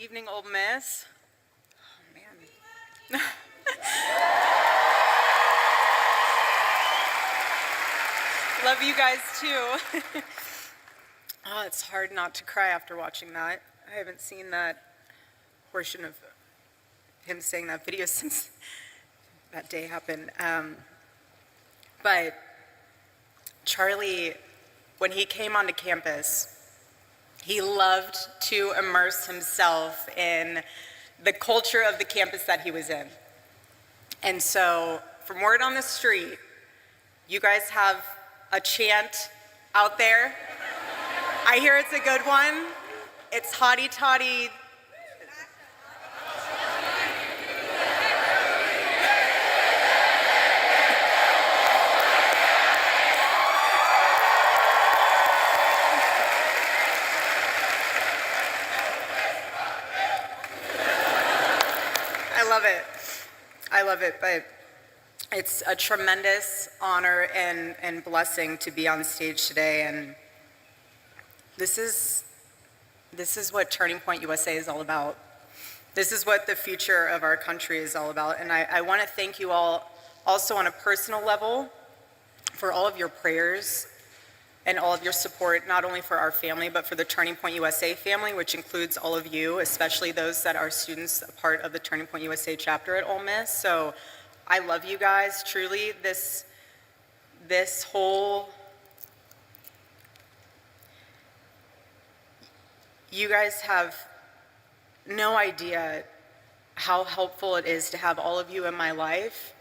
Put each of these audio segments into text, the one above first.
evening, Ole Miss. Oh, man. Love you guys, too. Oh, it's hard not to cry after watching that. I haven't seen that portion of him saying that video since that day happened. But Charlie, when he came onto campus, he loved to immerse himself in the culture of the campus that he was in. And so, from word on the street, you guys have a chant out there. I hear it's a good one. It's hotty toddy. I love it, but it's a tremendous honor and blessing to be on stage today, and this is what Turning Point USA is all about. This is what the future of our country is all about, and I want to thank you all also on a personal level for all of your prayers and all of your support, not only for our family, but for the Turning Point USA family, which includes all of you, especially those that are students, a part of the Turning Point USA chapter at Ole Miss. So I love you guys, truly. This whole, you guys have no idea how helpful it is to have all of you in my life,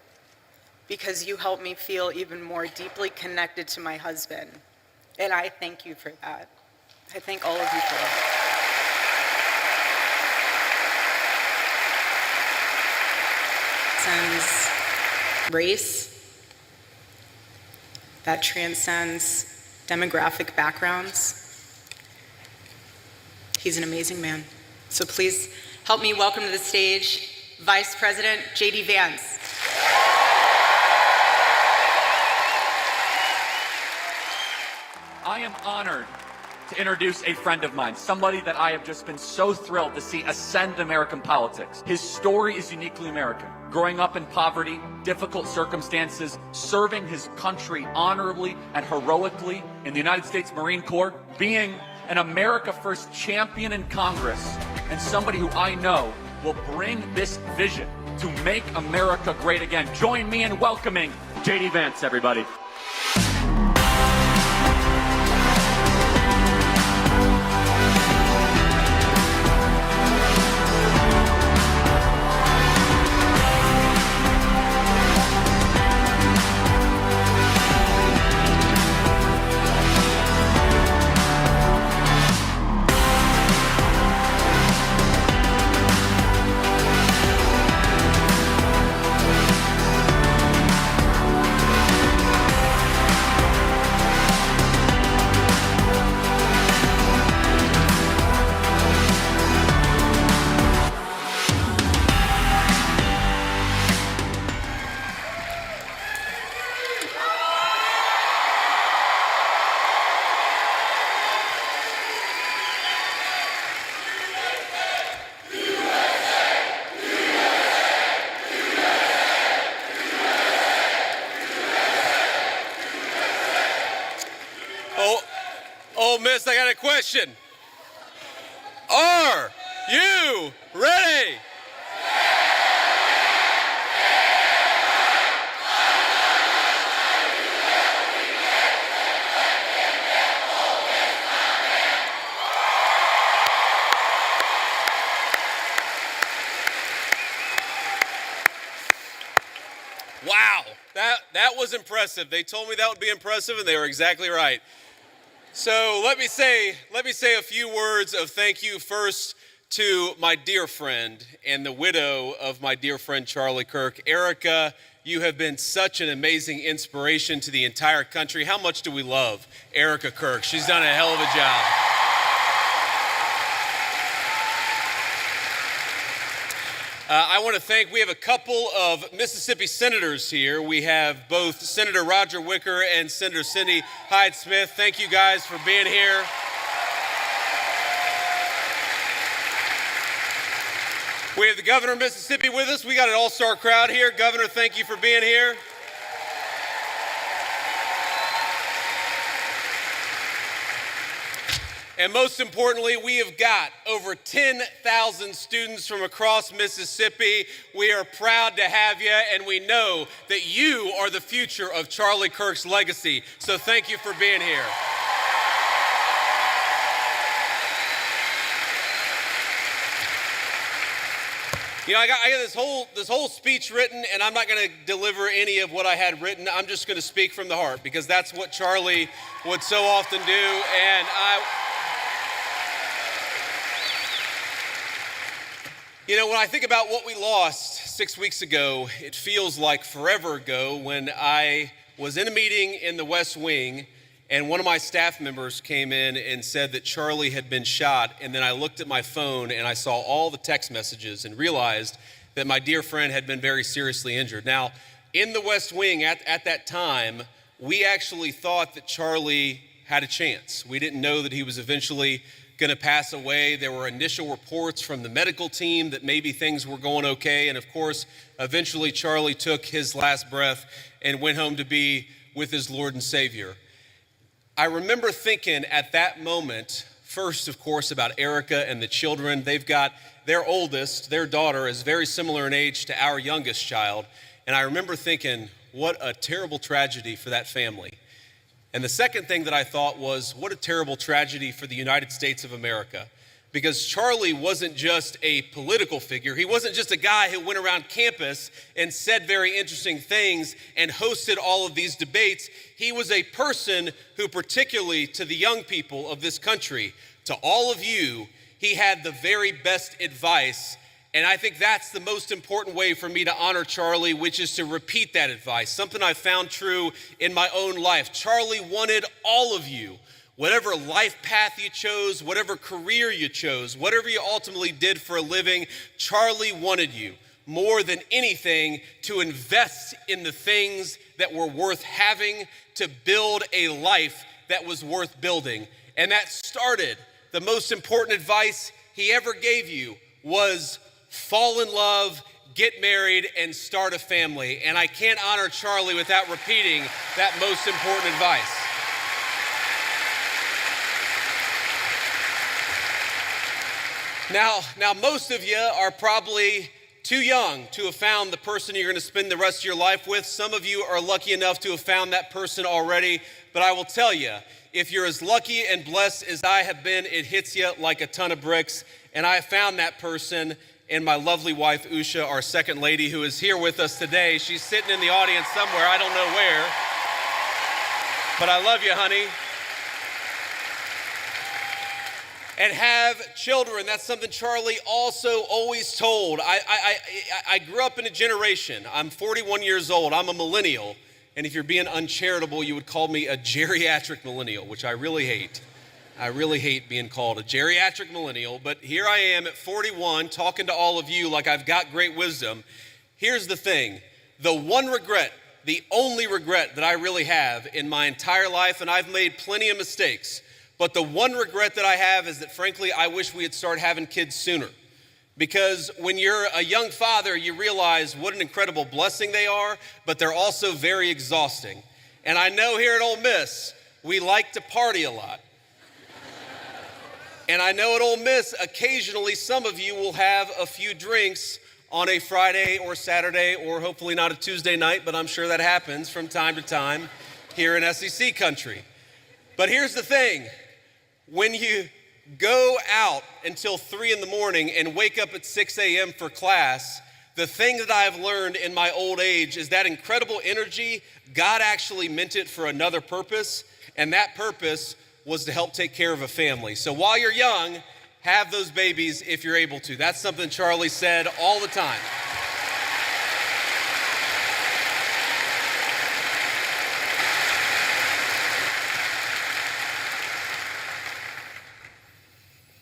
because you help me feel even more deeply connected to my husband. And I thank you for that. I thank all of you for that. Transcends race, that transcends demographic backgrounds. He's an amazing man. So please help me welcome to the stage Vice President JD Vance. I am honored to introduce a friend of mine, somebody that I have just been so thrilled to see ascend American politics. His story is uniquely American. Growing up in poverty, difficult circumstances, serving his country honorably and heroically in the United States Marine Corps, being an America First champion in Congress, and somebody who I know will bring this vision to make America great again. Join me in welcoming JD Vance, everybody. Ole Miss, I got a question. Are you ready? Wow, that was impressive. They told me that would be impressive, and they were exactly right. So let me say a few words of thank you first to my dear friend and the widow of my dear friend Charlie Kirk. Erika, you have been such an amazing inspiration to the entire country. How much do we love Erika Kirk? She's done a hell of a job. I want to thank, we have a couple of Mississippi senators here. We have both Senator Roger Wicker and Senator Cindy Hyde-Smith. Thank you guys for being here. We have the governor of Mississippi with us. We got an all-star crowd here. Governor, thank you for being here. And most importantly, we have got over 10,000 students from across Mississippi. We are proud to have you, and we know that you are the future of Charlie Kirk's legacy. So thank you for being here. You know, I got this whole speech written, and I'm not going to deliver any of what I had written. I'm just going to speak from the heart, because that's what Charlie would so often do. And you know, when I think about what we lost 6 weeks ago, it feels like forever ago when I was in a meeting in the West Wing, and one of my staff members came in and said that Charlie had been shot. And then I looked at my phone and I saw all the text messages and realized that my dear friend had been very seriously injured. Now, in the West Wing at that time, we actually thought that Charlie had a chance. We didn't know that he was eventually going to pass away. There were initial reports from the medical team that maybe things were going okay. And of course, eventually Charlie took his last breath and went home to be with his Lord and Savior. I remember thinking at that moment, first, of course, about Erika and the children. They've got their oldest, their daughter, is very similar in age to our youngest child. And I remember thinking, what a terrible tragedy for that family. And the second thing that I thought was, what a terrible tragedy for the United States of America. Because Charlie wasn't just a political figure. He wasn't just a guy who went around campus and said very interesting things and hosted all of these debates. He was a person who, particularly to the young people of this country, to all of you, he had the very best advice. And I think that's the most important way for me to honor Charlie, which is to repeat that advice, something I found true in my own life. Charlie wanted all of you, whatever life path you chose, whatever career you chose, whatever you ultimately did for a living, Charlie wanted you more than anything to invest in the things that were worth having, to build a life that was worth building. And that started, the most important advice he ever gave you was fall in love, get married, and start a family. And I can't honor Charlie without repeating that most important advice. Now, most of you are probably too young to have found the person you're going to spend the rest of your life with. Some of you are lucky enough to have found that person already. But I will tell you, if you're as lucky and blessed as I have been, it hits you like a ton of bricks. And I found that person in my lovely wife, Usha, our second lady, who is here with us today. She's sitting in the audience somewhere, I don't know where. But I love you, honey. And have children. That's something Charlie also always told. I grew up in a generation. I'm 41 years old. I'm a millennial. And if you're being uncharitable, you would call me a geriatric millennial, which I really hate. I really hate being called a geriatric millennial. But here I am at 41 talking to all of you like I've got great wisdom. Here's the thing. The one regret, the only regret that I really have in my entire life, and I've made plenty of mistakes, but the one regret that I have is that, frankly, I wish we had started having kids sooner. Because when you're a young father, you realize what an incredible blessing they are, but they're also very exhausting. And I know here at Ole Miss, we like to party a lot. And I know at Ole Miss, occasionally some of you will have a few drinks on a Friday or Saturday, or hopefully not a Tuesday night, but I'm sure that happens from time to time here in SEC country. But here's the thing. When you go out until 3 in the morning and wake up at 6 a.m. for class, the thing that I've learned in my old age is that incredible energy, God actually meant it for another purpose, and that purpose was to help take care of a family. So while you're young, have those babies if you're able to. That's something Charlie said all the time.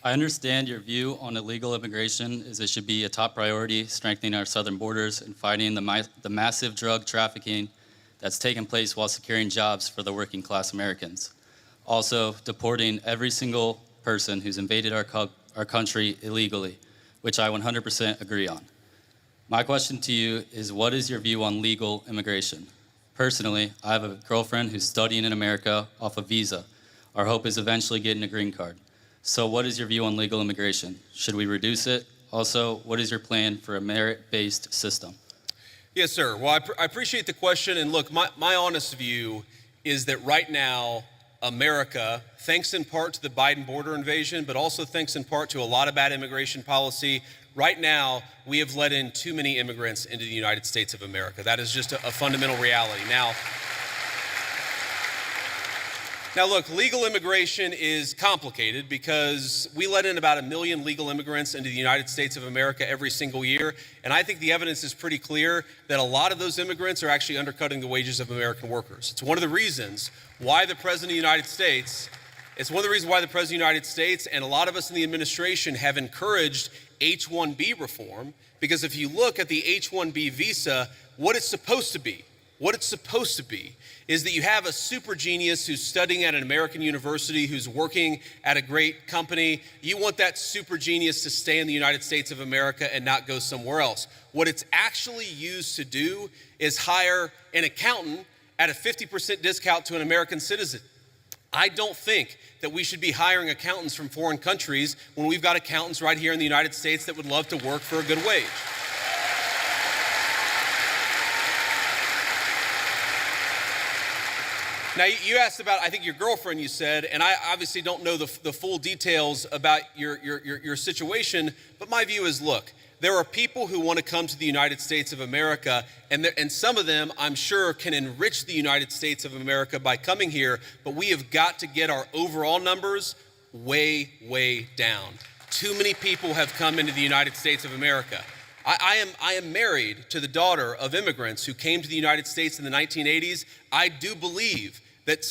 I understand your view on illegal immigration is it should be a top priority, strengthening our southern borders and fighting the massive drug trafficking that's taken place while securing jobs for the working class Americans. Also, deporting every single person who's invaded our country illegally. which I 100% agree on. My question to you is, what is your view on legal immigration? Personally, I have a girlfriend who's studying in America off a visa. Our hope is eventually getting a green card. So what is your view on legal immigration? Should we reduce it? Also, what is your plan for a merit-based system? Yes, sir. Well, I appreciate the question. And look, my honest view is that right now, America, thanks in part to the Biden border invasion, but also thanks in part to a lot of bad immigration policy, right now, we have let in too many immigrants into the United States of America. That is just a fundamental reality. Now, look, legal immigration is complicated because we let in about 1 million legal immigrants into the United States of America every single year. And I think the evidence is pretty clear that a lot of those immigrants are actually undercutting the wages of American workers. It's one of the reasons why the President of the United States, and a lot of us in the administration have encouraged H-1B reform, because if you look at the H-1B visa, what it's supposed to be is that you have a super genius who's studying at an American university, who's working at a great company. You want that super genius to stay in the United States of America and not go somewhere else. What it's actually used to do is hire an accountant at a 50% discount to an American citizen. I don't think that we should be hiring accountants from foreign countries when we've got accountants right here in the United States that would love to work for a good wage. Now, you asked about, I think, your girlfriend, you said, and I obviously don't know the full details about your situation, but my view is, look, there are people who want to come to the United States of America, and some of them, I'm sure, can enrich the United States of America by coming here, but we have got to get our overall numbers way, way down. Too many people have come into the United States of America. I am married to the daughter of immigrants who came to the United States in the 1980s. I do believe that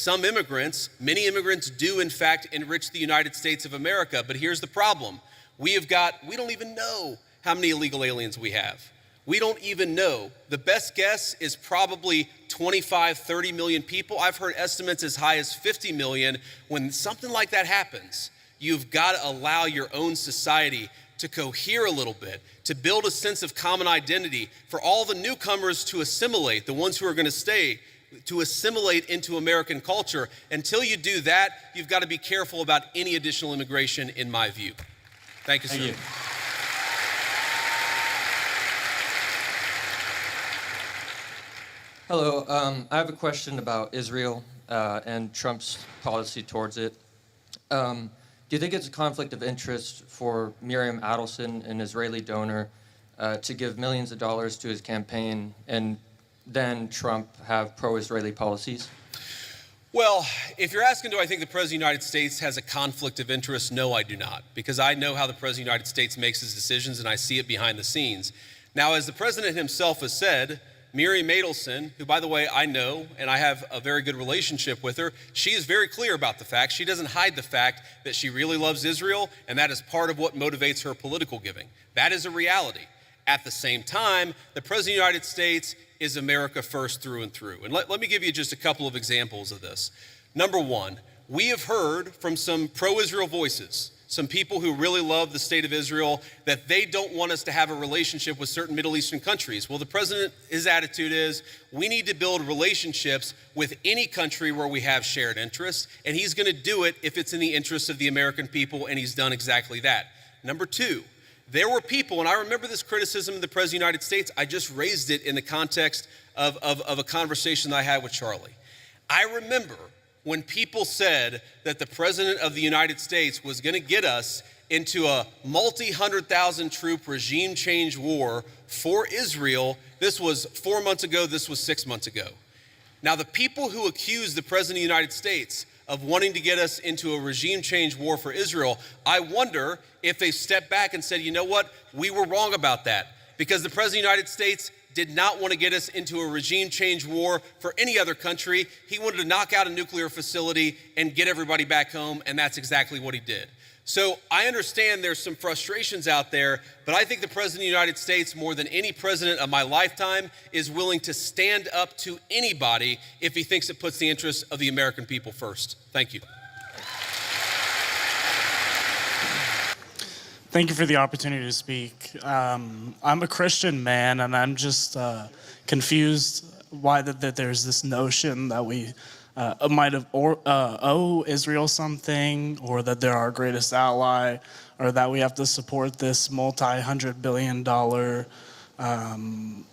many immigrants do in fact enrich the United States of America, but here's the problem. We don't even know how many illegal aliens we have. We don't even know. The best guess is probably 25, 30 million people. I've heard estimates as high as 50 million. When something like that happens, you've got to allow your own society to cohere a little bit, to build a sense of common identity, for all the newcomers to assimilate, the ones who are going to stay, to assimilate into American culture. Until you do that, you've got to be careful about any additional immigration, in my view. Thank you, sir. Thank you. Hello, I have a question about Israel and Trump's policy towards it. Do you think it's a conflict of interest for Miriam Adelson, an Israeli donor, to give millions of dollars to his campaign and then Trump have pro-Israeli policies? Well, if you're asking, do I think the President of the United States has a conflict of interest? No, I do not, because I know how the President of the United States makes his decisions and I see it behind the scenes. Now, as the President himself has said, Miriam Adelson, who, by the way, I know and I have a very good relationship with her, she is very clear about the fact. She doesn't hide the fact that she really loves Israel, and that is part of what motivates her political giving. That is a reality. At the same time, the President of the United States is America first through and through. And let me give you just a couple of examples of this. Number one, we have heard from some pro-Israel voices, some people who really love the state of Israel, that they don't want us to have a relationship with certain Middle Eastern countries. Well, the president, his attitude is, we need to build relationships with any country where we have shared interests, and he's going to do it if it's in the interests of the American people, and he's done exactly that. Number two, there were people, and I remember this criticism of the President of the United States, I just raised it in the context of a conversation that I had with Charlie. I remember when people said that the President of the United States was going to get us into a multi-100,000 troop regime change war for Israel. This was 4 months ago, this was 6 months ago. Now, the people who accused the President of the United States of wanting to get us into a regime change war for Israel, I wonder if they stepped back and said, you know what, we were wrong about that, because the President of the United States did not want to get us into a regime change war for any other country. He wanted to knock out a nuclear facility and get everybody back home, and that's exactly what he did. So I understand there's some frustrations out there, but I think the President of the United States, more than any president of my lifetime, is willing to stand up to anybody if he thinks it puts the interests of the American people first. Thank you. Thank you for the opportunity to speak. I'm a Christian man, and I'm just confused why that there's this notion that we might have owe Israel something, or that they're our greatest ally, or that we have to support this multi-hundred-billion-dollar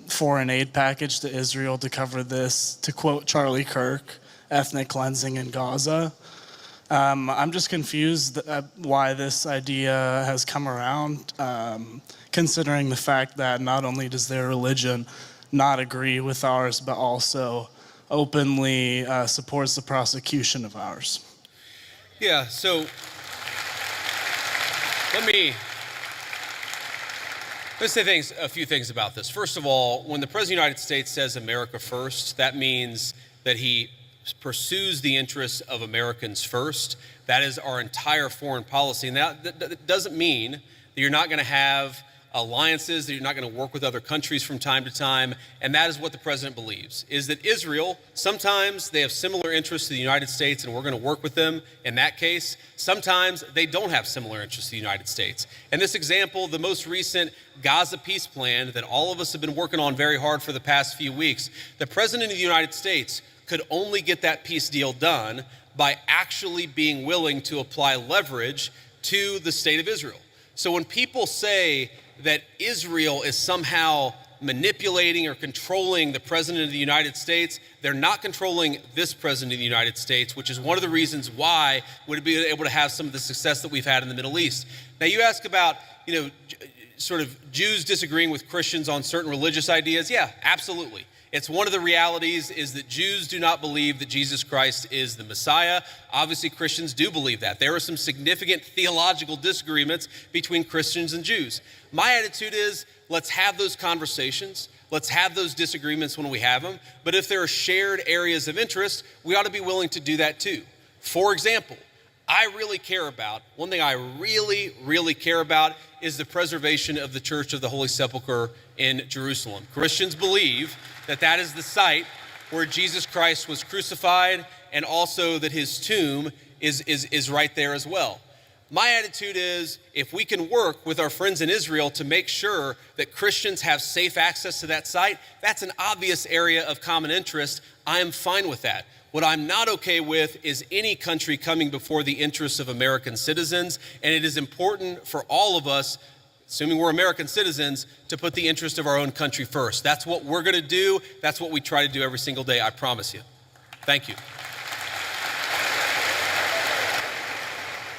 foreign aid package to Israel to cover this, to quote Charlie Kirk, ethnic cleansing in Gaza. I'm just confused why this idea has come around, considering the fact that not only does their religion not agree with ours, but also openly supports the prosecution of ours. Yeah, so let's say a few things about this. First of all, when the President of the United States says America first, that means that he pursues the interests of Americans first. That is our entire foreign policy. And that doesn't mean that you're not going to have alliances, that you're not going to work with other countries from time to time. And that is what the president believes, is that Israel, sometimes they have similar interests to the United States and we're going to work with them in that case. Sometimes they don't have similar interests to the United States. And this example, the most recent Gaza peace plan that all of us have been working on very hard for the past few weeks, the president of the United States could only get that peace deal done by actually being willing to apply leverage to the state of Israel. So when people say that Israel is somehow manipulating or controlling the president of the United States, they're not controlling this president of the United States, which is one of the reasons why we'd be able to have some of the success that we've had in the Middle East. Now you ask about, sort of Jews disagreeing with Christians on certain religious ideas. Yeah, absolutely. It's one of the realities is that Jews do not believe that Jesus Christ is the Messiah. Obviously, Christians do believe that. There are some significant theological disagreements between Christians and Jews. My attitude is, let's have those conversations. Let's have those disagreements when we have them. But if there are shared areas of interest, we ought to be willing to do that too. For example, one thing I really, really care about is the preservation of the Church of the Holy Sepulchre in Jerusalem. Christians believe that that is the site where Jesus Christ was crucified, and also that his tomb is right there as well. My attitude is, if we can work with our friends in Israel to make sure that Christians have safe access to that site, that's an obvious area of common interest. I am fine with that. What I'm not okay with is any country coming before the interests of American citizens, and it is important for all of us, assuming we're American citizens, to put the interest of our own country first. That's what we're going to do. That's what we try to do every single day, I promise you. Thank you.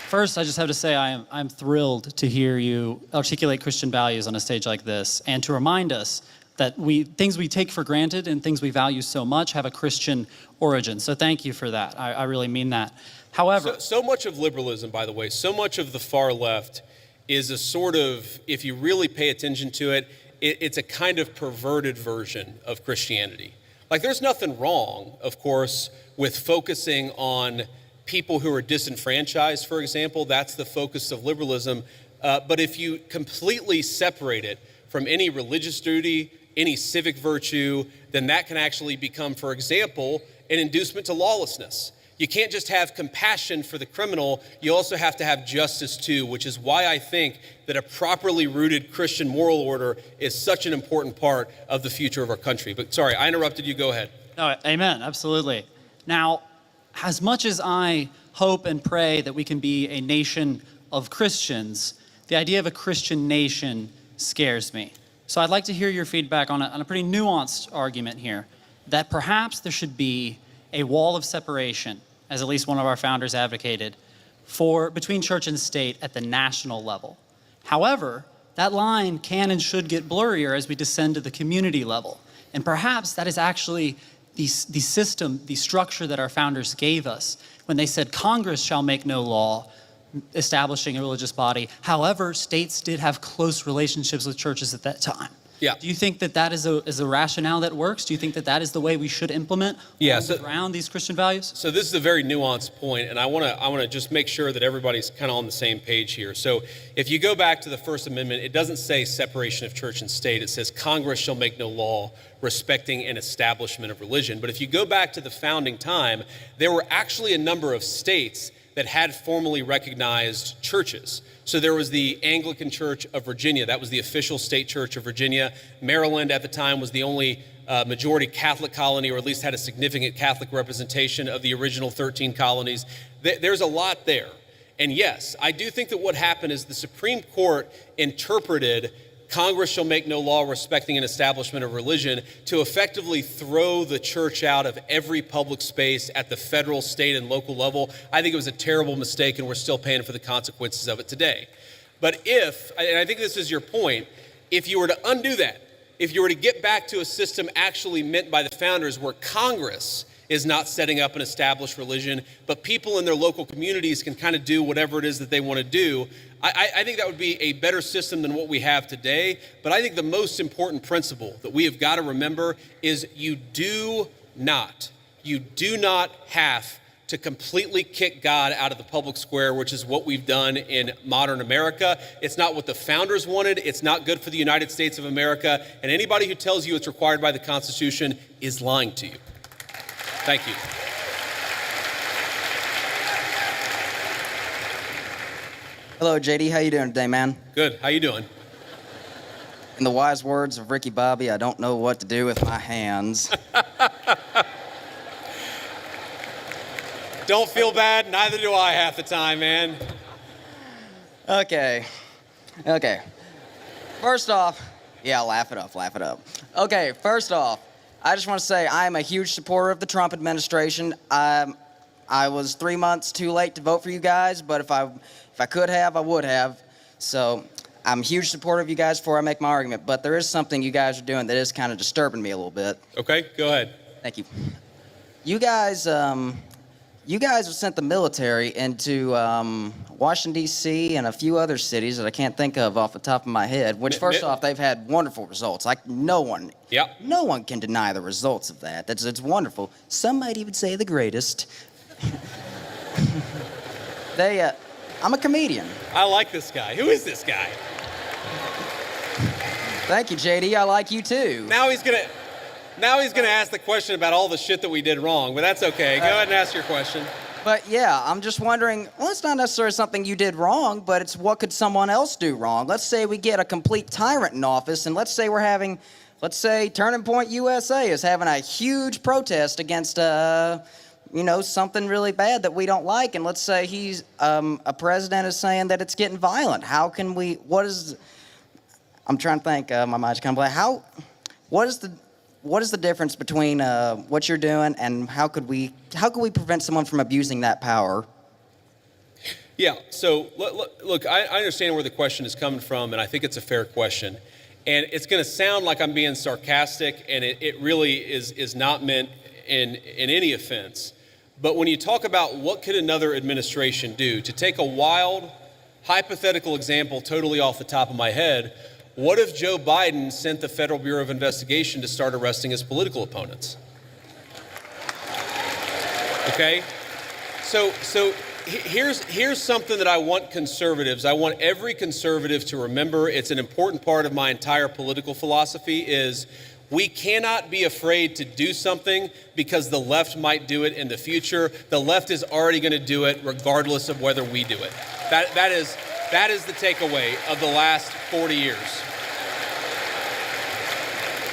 First, I just have to say I'm thrilled to hear you articulate Christian values on a stage like this, and to remind us that things we take for granted and things we value so much have a Christian origin. So thank you for that. I really mean that. However, so much of liberalism, by the way, so much of the far left is a sort of, if you really pay attention to it, it's a kind of perverted version of Christianity. Like, there's nothing wrong, of course, with focusing on people who are disenfranchised, for example. That's the focus of liberalism. But if you completely separate it from any religious duty, any civic virtue, then that can actually become, for example, an inducement to lawlessness. You can't just have compassion for the criminal, you also have to have justice too, which is why I think that a properly rooted Christian moral order is such an important part of the future of our country. But sorry, I interrupted you, go ahead. No, amen, absolutely. Now, as much as I hope and pray that we can be a nation of Christians, the idea of a Christian nation scares me. So I'd like to hear your feedback on a pretty nuanced argument here, that perhaps there should be a wall of separation, as at least one of our founders advocated, between church and state at the national level. However, that line can and should get blurrier as we descend to the community level. And perhaps that is actually the system, the structure that our founders gave us when they said Congress shall make no law establishing a religious body. However, states did have close relationships with churches at that time. Yeah. Do you think that is a rationale that works? Do you think that is the way we should implement around these Christian values? So this is a very nuanced point, and I want to just make sure that everybody's kind of on the same page here. So if you go back to the First Amendment, it doesn't say separation of church and state. It says Congress shall make no law respecting an establishment of religion. But if you go back to the founding time, there were actually a number of states that had formally recognized churches. So there was the Anglican Church of Virginia. That was the official state church of Virginia. Maryland at the time was the only majority Catholic colony, or at least had a significant Catholic representation of the original 13 colonies. There's a lot there. And yes, I do think that what happened is the Supreme Court interpreted Congress shall make no law respecting an establishment of religion to effectively throw the church out of every public space at the federal, state, and local level. I think it was a terrible mistake, and we're still paying for the consequences of it today. But if, and I think this is your point, if you were to undo that, if you were to get back to a system actually meant by the founders where Congress is not setting up an established religion, but people in their local communities can kind of do whatever it is that they want to do, I think that would be a better system than what we have today. But I think the most important principle that we have got to remember is you do not have to completely kick God out of the public square, which is what we've done in modern America. It's not what the founders wanted. It's not good for the United States of America. And anybody who tells you it's required by the Constitution is lying to you. Thank you. Hello, JD. How you doing today, man? Good. How you doing? In the wise words of Ricky Bobby, I don't know what to do with my hands. Don't feel bad. Neither do I half the time, man. Okay. First off, yeah, laugh it up. Okay, first off, I just want to say I am a huge supporter of the Trump administration. I was 3 months too late to vote for you guys, but if I could have, I would have. So I'm a huge supporter of you guys before I make my argument. But there is something you guys are doing that is kind of disturbing me a little bit. Okay, go ahead. Thank you. You guys have sent the military into Washington, D.C. and a few other cities that I can't think of off the top of my head, which first off, they've had wonderful results. Like no one can deny the results of that. It's wonderful. Some might even say the greatest. I'm a comedian. I like this guy. Who is this guy? Thank you, JD. I like you too. Now he's gonna ask the question about all the shit that we did wrong, but that's okay. Go ahead and ask your question. But yeah, I'm just wondering, well, it's not necessarily something you did wrong, but it's what could someone else do wrong? Let's say we get a complete tyrant in office, and let's say Turning Point USA is having a huge protest against, something really bad that we don't like, and let's say he's, a president is saying that it's getting violent. How can we, I'm trying to think, my mind's kind of blank. What is the difference between what you're doing and how could we prevent someone from abusing that power? Yeah, so look, I understand where the question is coming from, and I think it's a fair question. And it's going to sound like I'm being sarcastic, and it really is not meant in any offense. But when you talk about what could another administration do, to take a wild, hypothetical example totally off the top of my head, what if Joe Biden sent the Federal Bureau of Investigation to start arresting his political opponents? Okay? So here's something that I want every conservative to remember. It's an important part of my entire political philosophy is we cannot be afraid to do something because the left might do it in the future. The left is already going to do it regardless of whether we do it. That is the takeaway of the last 40 years.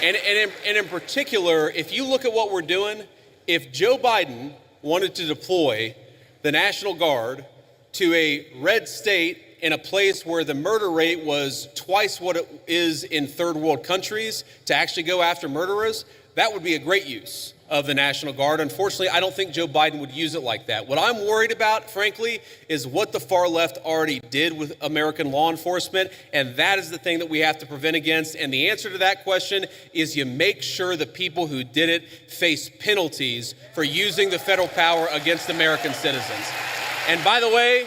And in particular, if you look at what we're doing, if Joe Biden wanted to deploy the National Guard to a red state in a place where the murder rate was twice what it is in third world countries to actually go after murderers, that would be a great use of the National Guard. Unfortunately, I don't think Joe Biden would use it like that. What I'm worried about, frankly, is what the far left already did with American law enforcement, and that is the thing that we have to prevent against. And the answer to that question is you make sure the people who did it face penalties for using the federal power against American citizens. And by the way,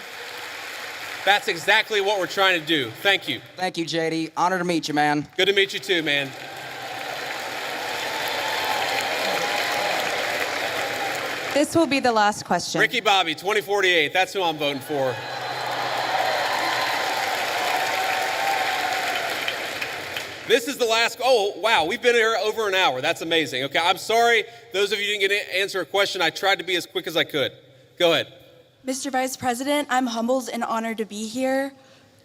that's exactly what we're trying to do. Thank you. Thank you, JD. Honor to meet you, man. Good to meet you too, man. This will be the last question. Ricky Bobby, 2048. That's who I'm voting for. This is the last. Oh, wow. We've been here over an hour. That's amazing. Okay, I'm sorry. Those of you who didn't get to answer a question, I tried to be as quick as I could. Go ahead. Mr. Vice President, I'm humbled and honored to be here.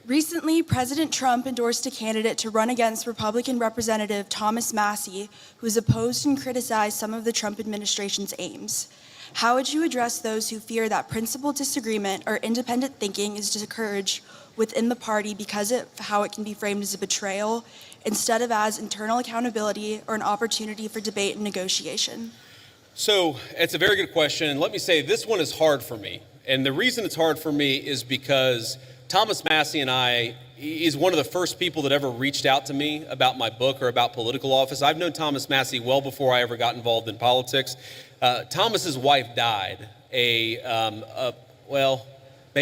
Recently, President Trump endorsed a candidate to run against Republican Representative Thomas Massie, who has opposed and criticized some of the Trump administration's aims. How would you address those who fear that principled disagreement or independent thinking is discouraged within the party because of how it can be framed as a betrayal, instead of as internal accountability or an opportunity for debate and negotiation? So it's a very good question. And let me say, this one is hard for me. And the reason it's hard for me is because Thomas Massie is one of the first people that ever reached out to me about my book or about political office. I've known Thomas Massie well before I ever got involved in politics. Thomas's wife died maybe it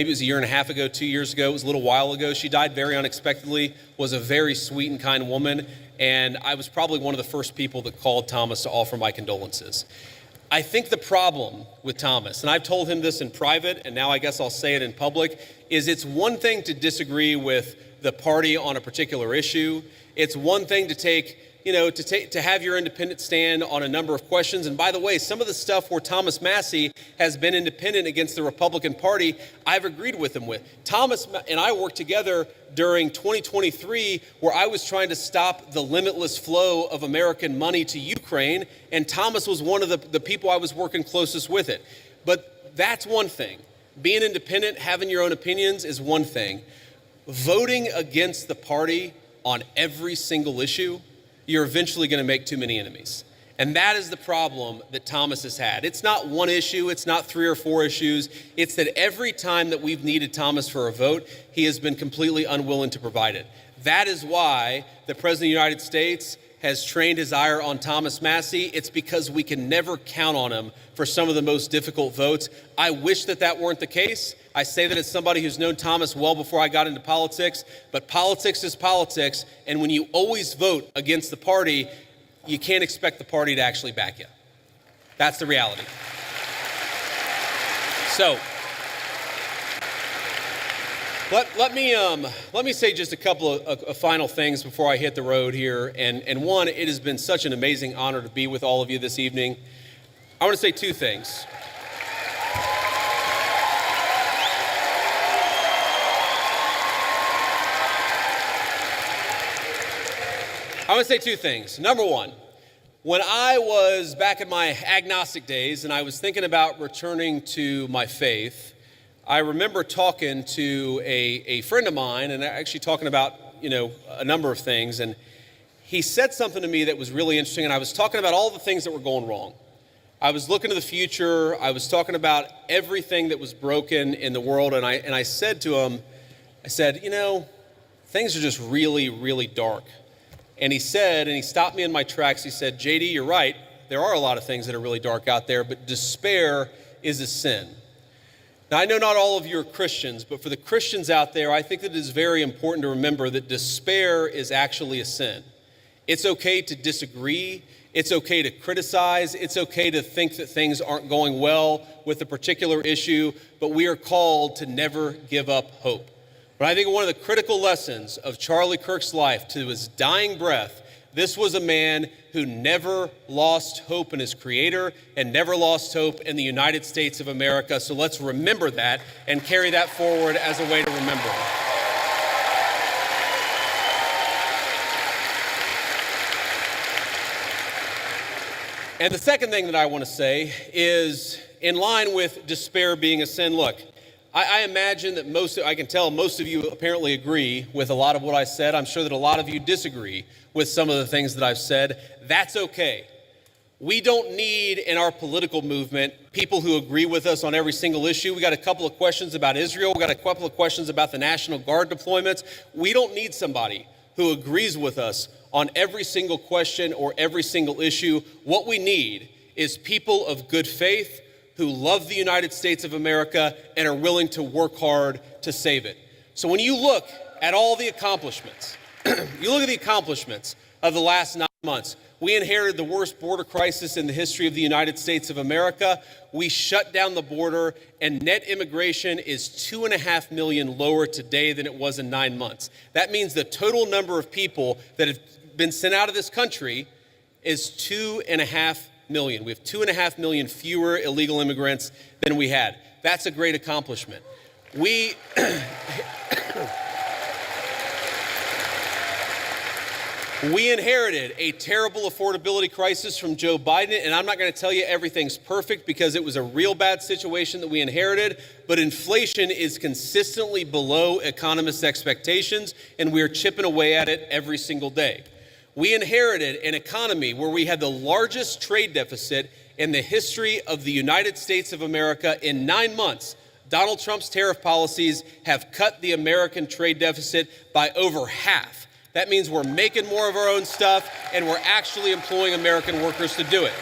was a year and a half ago, 2 years ago. It was a little while ago. She died very unexpectedly, was a very sweet and kind woman. And I was probably one of the first people that called Thomas to offer my condolences. I think the problem with Thomas, and I've told him this in private, and now I guess I'll say it in public, is it's one thing to disagree with the party on a particular issue. It's one thing to have your independent stand on a number of questions. And by the way, some of the stuff where Thomas Massie has been independent against the Republican Party, I've agreed with him with. Thomas and I worked together during 2023, where I was trying to stop the limitless flow of American money to Ukraine, and Thomas was one of the people I was working closest with it. But that's one thing. Being independent, having your own opinions is one thing. Voting against the party on every single issue, you're eventually going to make too many enemies. And that is the problem that Thomas has had. It's not one issue, it's not 3 or 4 issues. It's that every time that we've needed Thomas for a vote, he has been completely unwilling to provide it. That is why the President of the United States has trained his ire on Thomas Massie. It's because we can never count on him for some of the most difficult votes. I wish that weren't the case. I say that as somebody who's known Thomas well before I got into politics, but politics is politics, and when you always vote against the party, you can't expect the party to actually back you. That's the reality. So, let me say just a couple of final things before I hit the road here. And one, it has been such an amazing honor to be with all of you this evening. I want to say 2 things. I want to say 2 things. Number one, when I was back in my agnostic days and I was thinking about returning to my faith, I remember talking to a friend of mine and actually talking about, a number of things. And he said something to me that was really interesting. And I was talking about all the things that were going wrong. I was looking to the future. I was talking about everything that was broken in the world. And I said to him, things are just really, really dark. And he stopped me in my tracks. He said, JD, you're right. There are a lot of things that are really dark out there, but despair is a sin. Now, I know not all of you are Christians, but for the Christians out there, I think that it is very important to remember that despair is actually a sin. It's okay to disagree. It's okay to criticize. It's okay to think that things aren't going well with a particular issue, but we are called to never give up hope. But I think one of the critical lessons of Charlie Kirk's life to his dying breath, this was a man who never lost hope in his creator and never lost hope in the United States of America. So let's remember that and carry that forward as a way to remember. And the second thing that I want to say is, in line with despair being a sin, look, I imagine that I can tell most of you apparently agree with a lot of what I said. I'm sure that a lot of you disagree with some of the things that I've said. That's okay. We don't need in our political movement people who agree with us on every single issue. We got a couple of questions about Israel. We got a couple of questions about the National Guard deployments. We don't need somebody who agrees with us on every single question or every single issue. What we need is people of good faith who love the United States of America and are willing to work hard to save it. So when you look at all the accomplishments, you look at the accomplishments of the last 9 months. We inherited the worst border crisis in the history of the United States of America. We shut down the border, and net immigration is 2.5 million lower today than it was in 9 months. That means the total number of people that have been sent out of this country is 2.5 million. We have 2.5 million fewer illegal immigrants than we had. That's a great accomplishment. We inherited a terrible affordability crisis from Joe Biden, and I'm not going to tell you everything's perfect because it was a real bad situation that we inherited, but inflation is consistently below economists' expectations, and we are chipping away at it every single day. We inherited an economy where we had the largest trade deficit in the history of the United States of America. In 9 months, Donald Trump's tariff policies have cut the American trade deficit by over half. That means we're making more of our own stuff, and we're actually employing American workers to do it.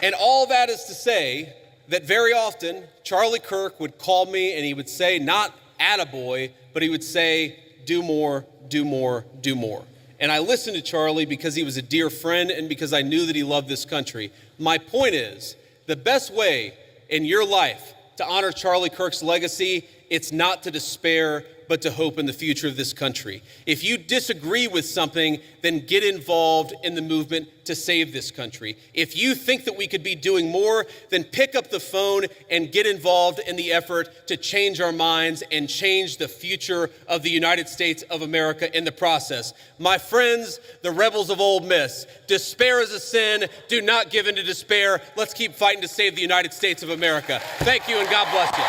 And all that is to say that very often, Charlie Kirk would call me and he would say, not attaboy, but he would say, do more, do more, do more. And I listened to Charlie because he was a dear friend and because I knew that he loved this country. My point is, the best way in your life to honor Charlie Kirk's legacy, it's not to despair, but to hope in the future of this country. If you disagree with something, then get involved in the movement to save this country. If you think that we could be doing more, then pick up the phone and get involved in the effort to change our minds and change the future of the United States of America in the process. My friends, the rebels of Ole Miss, despair is a sin. Do not give in to despair. Let's keep fighting to save the United States of America. Thank you and God bless you.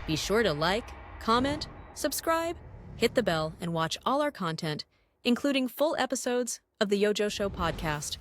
Be sure to like, comment, subscribe, hit the bell, and watch all our content, including full episodes of the YoJoe Show podcast.